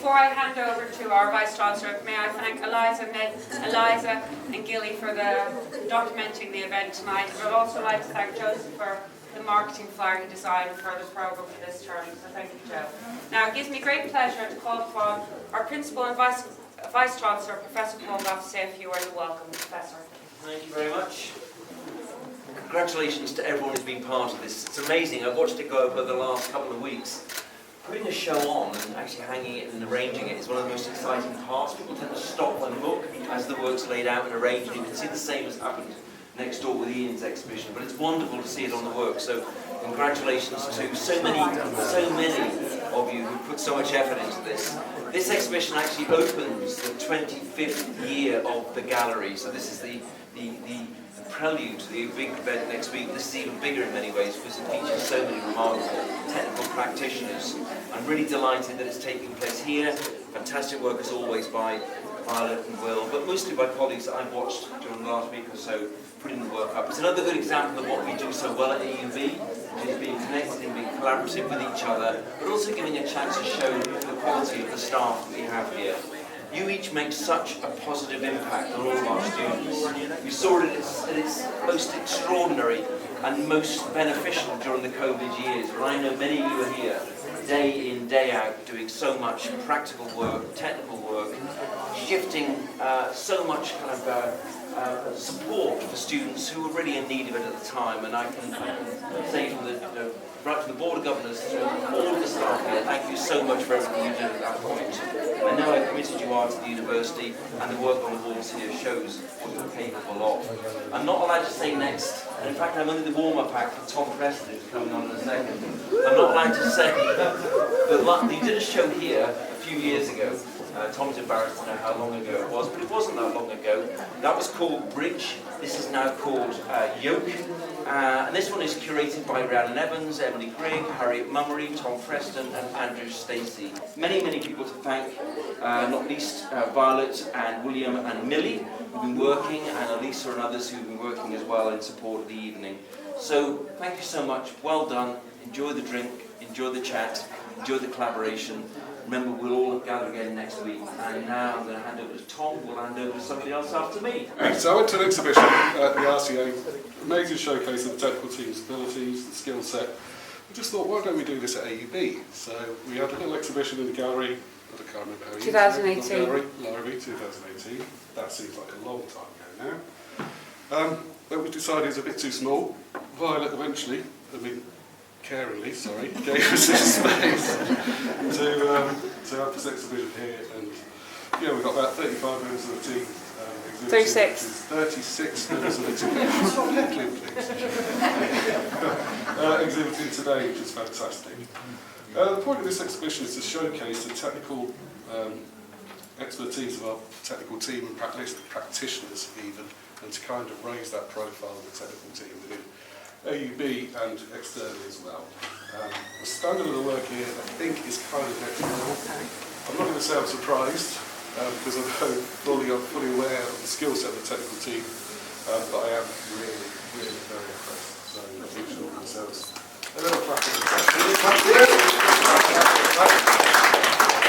before I hand over to our Vice Chancellor, may I thank Eliza and Gilly for documenting the event tonight. I'd also like to thank Joseph for the marketing flyer he designed for the programme for this term. So thank you, Joe. Now, it gives me great pleasure to call upon our Principal and Vice Chancellor, Professor Paul Goff, to say a few words of welcome. Professor. Thank you very much. Congratulations to everyone who's been part of this. It's amazing. I've watched it go over the last couple of weeks. Putting a show on and actually hanging it and arranging it is one of the most exciting parts. People tend to stop and look as the work's laid out and arranged. You can see the same has happened next door with Ian's exhibition, but it's wonderful to see it on the work. So congratulations to so many of you who put so much effort into this. This exhibition actually opens the 25th year of the gallery. So this is the prelude to the big event next week. This is even bigger in many ways because it features so many remarkable technical practitioners. I'm really delighted that it's taking place here. Fantastic work as always by Violet and Will, but mostly by colleagues that I've watched during the last week or so putting the work up. It's another good example of what we do so well at AUB, which is being connected and being collaborative with each other, but also giving a chance to show the quality of the staff that we have here. You each make such a positive impact on all of our students. You saw it at its most extraordinary and most beneficial during the COVID years, when I know many of you are here, day in, day out, doing so much practical work, technical work, shifting so much kind of support for students who were really in need of it at the time. And I can say from right from the Board of Governors to all of the staff here, thank you so much for everything you did at that point. I know how committed you are to the university, and the work on the walls here shows what you're capable of. I'm not allowed to say next, and in fact I'm only the warm-up act for Tom Preston, who's coming on in a second. I'm not allowed to say that you did a show here a few years ago. Tom's embarrassed to know how long ago it was, but it wasn't that long ago. That was called Bridge. This is now called YOKE. And this one is curated by Rhiannon Evans, Grigg, Harriet Mummery, Tom Preston and Andrew Stacey. Many people to thank, not least Violet and William and Millie, who've been working, and Elisa and others who've been working as well in support of the evening. So thank you so much, well done, enjoy the drink, enjoy the chat, enjoy the collaboration. Remember, we'll all gather again next week. And now I'm going to hand over to Tom, who will hand over to somebody else after me. So I went to an exhibition at the RCA, amazing showcase of the technical team's abilities, the skill set. I just thought, why don't we do this at AUB? So we had a little exhibition in the gallery, I can't remember how you 2018. Gallery, 2018. That seems like a long time ago now. But we decided it was a bit too small. Violet eventually, caringly, gave us this space to have this exhibition here, and yeah, we've got about 35 members of the team. 36. 36 members of the team. Stop heckling, please. Exhibiting today, which is fantastic. The point of this exhibition is to showcase the technical expertise of our technical team and practitioners even, and to kind of raise that profile of the technical team within AUB and externally as well. The standard of the work here, I think, is kind of next level. I'm not going to say I'm surprised, because I'm fully aware of the skill set of the technical team, but I am really very impressed. So I think sure themselves a little clap.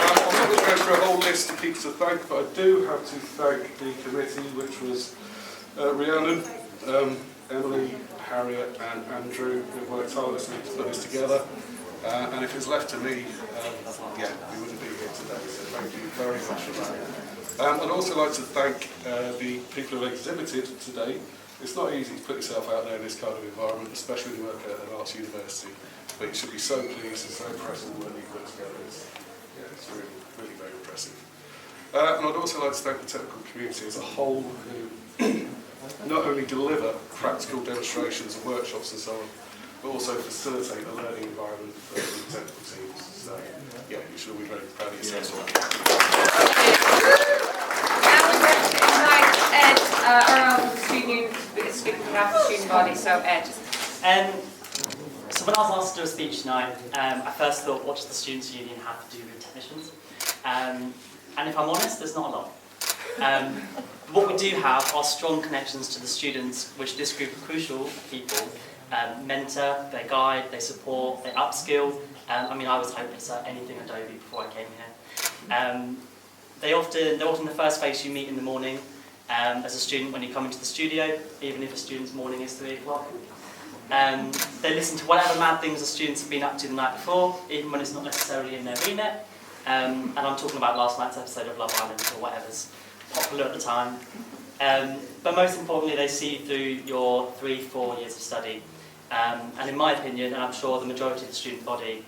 I'm not going to go through a whole list of people to thank, but I do have to thank the committee, which was Rhiannon, Emily, Harriet and Andrew, who worked tirelessly to put this together. And if it's left to me, we wouldn't be here today, so thank you very much for that. I'd also like to thank the people who exhibited today. It's not easy to put yourself out there in this kind of environment, especially when you work at an arts university, but you should be so pleased and so impressed with what you put together. It's really very impressive. And I'd also like to thank the technical community as a whole, who not only deliver practical demonstrations and workshops and so on, but also facilitate a learning environment for the technical teams. So, yeah, you should all be very proud of yourselves. Now we're going to invite Ed, our own speaking on behalf of the student body. So, Ed. So when I was asked to do a speech tonight, I first thought, what does the Students' Union have to do with technicians? And if I'm honest, there's not a lot. What we do have are strong connections to the students, which this group of crucial people mentor, they guide, they support, they upskill. I was hopeless at anything Adobe before I came here. They're often the first face you meet in the morning as a student when you come into the studio, even if a student's morning is 3 o'clock. They listen to whatever mad things the students have been up to the night before, even when it's not necessarily in their remit. And I'm talking about last night's episode of Love Island or whatever's popular at the time. But most importantly, they see through your 3-4 years of study. And in my opinion, and I'm sure the majority of the student body,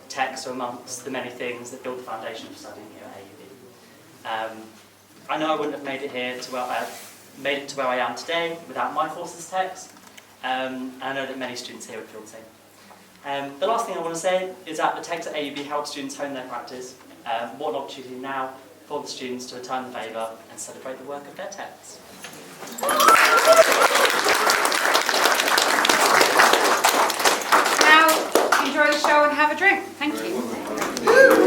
texts are amongst the many things that build the foundation for studying here at AUB. I know I wouldn't have made it to where I am today without my courses text, and I know that many students here would feel the same. The last thing I want to say is that the text at AUB helps students hone their practice. What an opportunity now for the students to return the favour and celebrate the work of their texts. Now, enjoy the show and have a drink. Thank you.